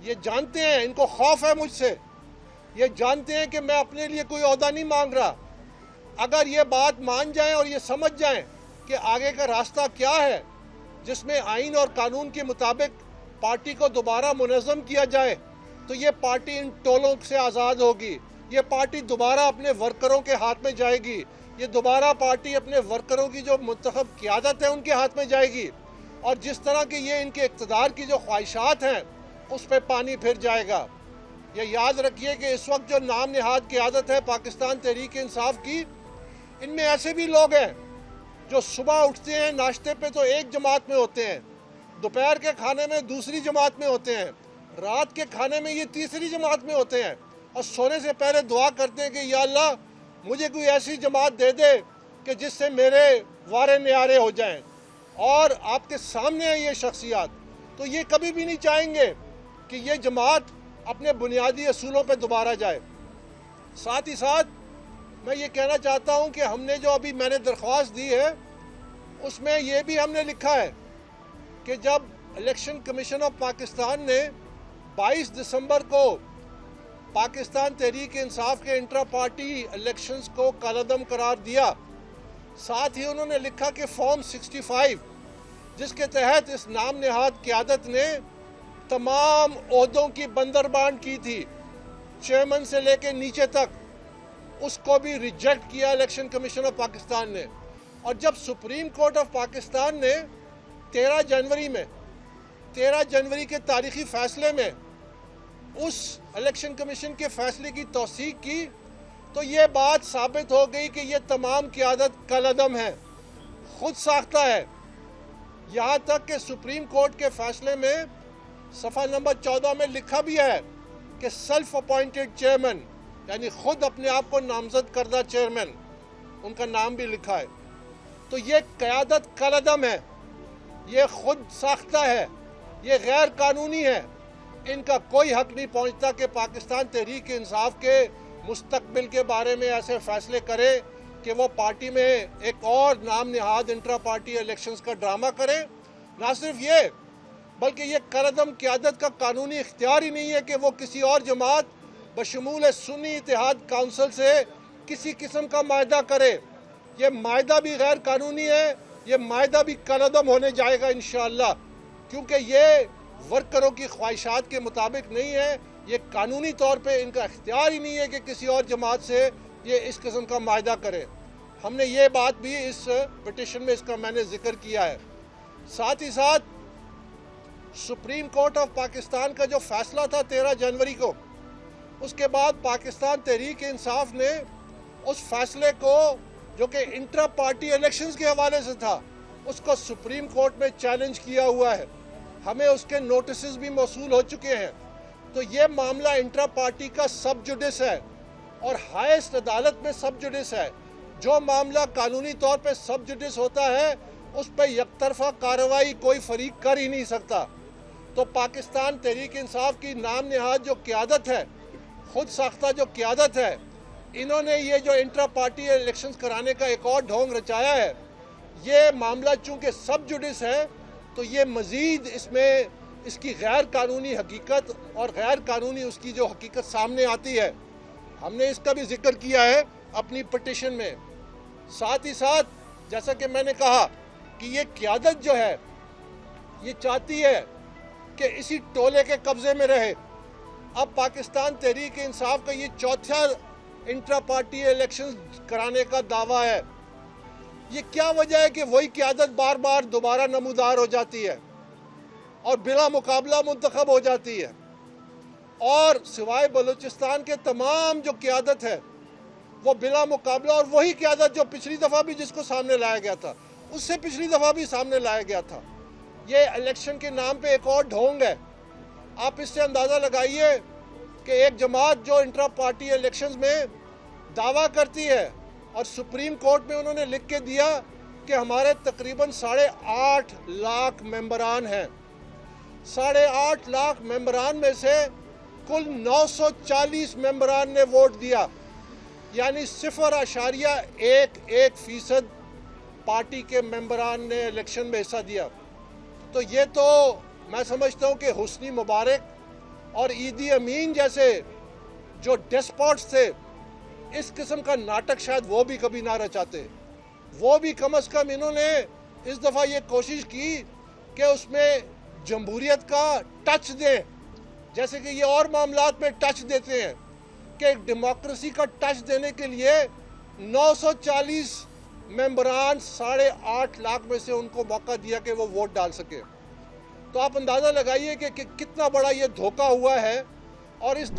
یہ جانتے ہیں، ان کو خوف ہے مجھ سے، یہ جانتے ہیں کہ میں اپنے لیے کوئی عہدہ نہیں مانگ رہا۔ اگر یہ بات مان جائیں اور یہ سمجھ جائیں کہ آگے کا راستہ کیا ہے، جس میں آئین اور قانون کے مطابق پارٹی کو دوبارہ منظم کیا جائے، تو یہ پارٹی ان ٹولوں سے آزاد ہوگی، یہ پارٹی دوبارہ اپنے ورکروں کے ہاتھ میں جائے گی، یہ دوبارہ پارٹی اپنے ورکروں کی جو منتخب قیادت ہے ان کے ہاتھ میں جائے گی، اور جس طرح کہ یہ ان کے اقتدار کی جو خواہشات ہیں اس پہ پانی پھر جائے گا۔ یہ یاد رکھیے کہ اس وقت جو نام نہاد قیادت ہے پاکستان تحریک انصاف کی، ان میں ایسے بھی لوگ ہیں جو صبح اٹھتے ہیں ناشتے پہ تو ایک جماعت میں ہوتے ہیں، دوپہر کے کھانے میں دوسری جماعت میں ہوتے ہیں، رات کے کھانے میں یہ تیسری جماعت میں ہوتے ہیں، اور سونے سے پہلے دعا کرتے ہیں کہ یا اللہ مجھے کوئی ایسی جماعت دے دے کہ جس سے میرے وارے نیارے ہو جائیں۔ اور آپ کے سامنے ہیں یہ شخصیات، تو یہ کبھی بھی نہیں چاہیں گے کہ یہ جماعت اپنے بنیادی اصولوں پہ دوبارہ جائے۔ ساتھ ہی ساتھ میں یہ کہنا چاہتا ہوں کہ ہم نے جو ابھی میں نے درخواست دی ہے اس میں یہ بھی ہم نے لکھا ہے کہ جب الیکشن کمیشن آف پاکستان نے 22 دسمبر کو پاکستان تحریک انصاف کے انٹرا پارٹی الیکشنز کو کالعدم قرار دیا، ساتھ ہی انہوں نے لکھا کہ فارم 65 جس کے تحت اس نام نہاد قیادت نے تمام عہدوں کی بندربانٹ کی تھی، چیئرمین سے لے کے نیچے تک، اس کو بھی ریجیکٹ کیا الیکشن کمیشن آف پاکستان نے۔ اور جب سپریم کورٹ آف پاکستان نے 13 جنوری کے تاریخی فیصلے میں اس الیکشن کمیشن کے فیصلے کی توثیق کی، تو یہ بات ثابت ہو گئی کہ یہ تمام قیادت کالعدم ہے، خود ساختہ ہے۔ یہاں تک کہ سپریم کورٹ کے فیصلے میں صفحہ نمبر 14 میں لکھا بھی ہے کہ سیلف اپوائنٹڈ چیئرمین، یعنی خود اپنے آپ کو نامزد کردہ چیئرمین، ان کا نام بھی لکھا ہے۔ تو یہ قیادت کالعدم ہے، یہ خود ساختہ ہے، یہ غیر قانونی ہے، ان کا کوئی حق نہیں پہنچتا کہ پاکستان تحریک انصاف کے مستقبل کے بارے میں ایسے فیصلے کرے کہ وہ پارٹی میں ایک اور نام نہاد انٹرا پارٹی الیکشنز کا ڈرامہ کرے۔ نہ صرف یہ بلکہ یہ کالعدم قیادت کا قانونی اختیار ہی نہیں ہے کہ وہ کسی اور جماعت بشمول سنی اتحاد کونسل سے کسی قسم کا معاہدہ کرے۔ یہ معاہدہ بھی غیر قانونی ہے، یہ معاہدہ بھی کالعدم ہونے جائے گا انشاءاللہ، کیونکہ یہ ورکروں کی خواہشات کے مطابق نہیں ہے، یہ قانونی طور پہ ان کا اختیار ہی نہیں ہے کہ کسی اور جماعت سے یہ اس قسم کا معاہدہ کرے۔ ہم نے یہ بات بھی اس پٹیشن میں اس کا میں نے ذکر کیا ہے۔ ساتھ ہی ساتھ سپریم کورٹ آف پاکستان کا جو فیصلہ تھا 13 جنوری کو، اس کے بعد پاکستان تحریک انصاف نے اس فیصلے کو جو کہ انٹرا پارٹی الیکشنز کے حوالے سے تھا، اس کو سپریم کورٹ میں چیلنج کیا ہوا ہے، ہمیں اس کے نوٹسز بھی موصول ہو چکے ہیں۔ تو یہ معاملہ انٹرا پارٹی کا سب جوڈس ہے اور ہائیسٹ عدالت میں سب جوڈس ہے۔ جو معاملہ قانونی طور پہ سب جوڈس ہوتا ہے اس پہ یک طرفہ کارروائی کوئی فریق کر ہی نہیں سکتا۔ تو پاکستان تحریک انصاف کی نام نہاد جو قیادت ہے، خود ساختہ جو قیادت ہے، انہوں نے یہ جو انٹرا پارٹی الیکشنز کرانے کا ایک اور ڈھونگ رچایا ہے۔ یہ معاملہ چونکہ سب جوڈس ہے تو یہ مزید اس میں اس کی غیر قانونی حقیقت اور غیر قانونی اس کی جو حقیقت سامنے آتی ہے، ہم نے اس کا بھی ذکر کیا ہے اپنی پٹیشن میں۔ ساتھ ہی ساتھ جیسا کہ میں نے کہا کہ یہ قیادت جو ہے یہ چاہتی ہے کہ اسی ٹولے کے قبضے میں رہے۔ اب پاکستان تحریک انصاف کا یہ چوتھا انٹرا پارٹی الیکشنز کرانے کا دعویٰ ہے۔ یہ کیا وجہ ہے کہ وہی قیادت بار بار دوبارہ نمودار ہو جاتی ہے اور بلا مقابلہ منتخب ہو جاتی ہے، اور سوائے بلوچستان کے تمام جو قیادت ہے وہ بلا مقابلہ، اور وہی قیادت جو پچھلی دفعہ بھی جس کو سامنے لایا گیا تھا، اس سے پچھلی دفعہ بھی سامنے لایا گیا تھا۔ یہ الیکشن کے نام پہ ایک اور ڈھونگ ہے۔ آپ اس سے اندازہ لگائیے کہ ایک جماعت جو انٹرا پارٹی الیکشنز میں دعویٰ کرتی ہے اور سپریم کورٹ میں انہوں نے لکھ کے دیا کہ ہمارے تقریباً 8.5 لاکھ ممبران ہیں، 8.5 لاکھ ممبران میں سے کل 940 ممبران نے ووٹ دیا، یعنی 0.11% پارٹی کے ممبران نے الیکشن میں حصہ دیا۔ تو یہ تو میں سمجھتا ہوں کہ حسنی مبارک اور ایدی امین جیسے جو ڈیسپوٹس تھے اس قسم کا ناٹک شاید وہ بھی کبھی نہ رچاتے. وہ بھی کم از کم انہوں نے اس دفعہ یہ کوشش کی کہ اس میں جمہوریت کا ٹچ دیں, جیسے کہ یہ اور معاملات میں ٹچ دیتے ہیں, کہ ڈیموکریسی کا ٹچ دینے کے لیے 940 ممبران 8.5 لاکھ میں سے ان کو موقع دیا کہ وہ ووٹ ڈال سکے. تو آپ اندازہ لگائیے کہ کتنا بڑا یہ دھوکہ ہوا ہے. اور اس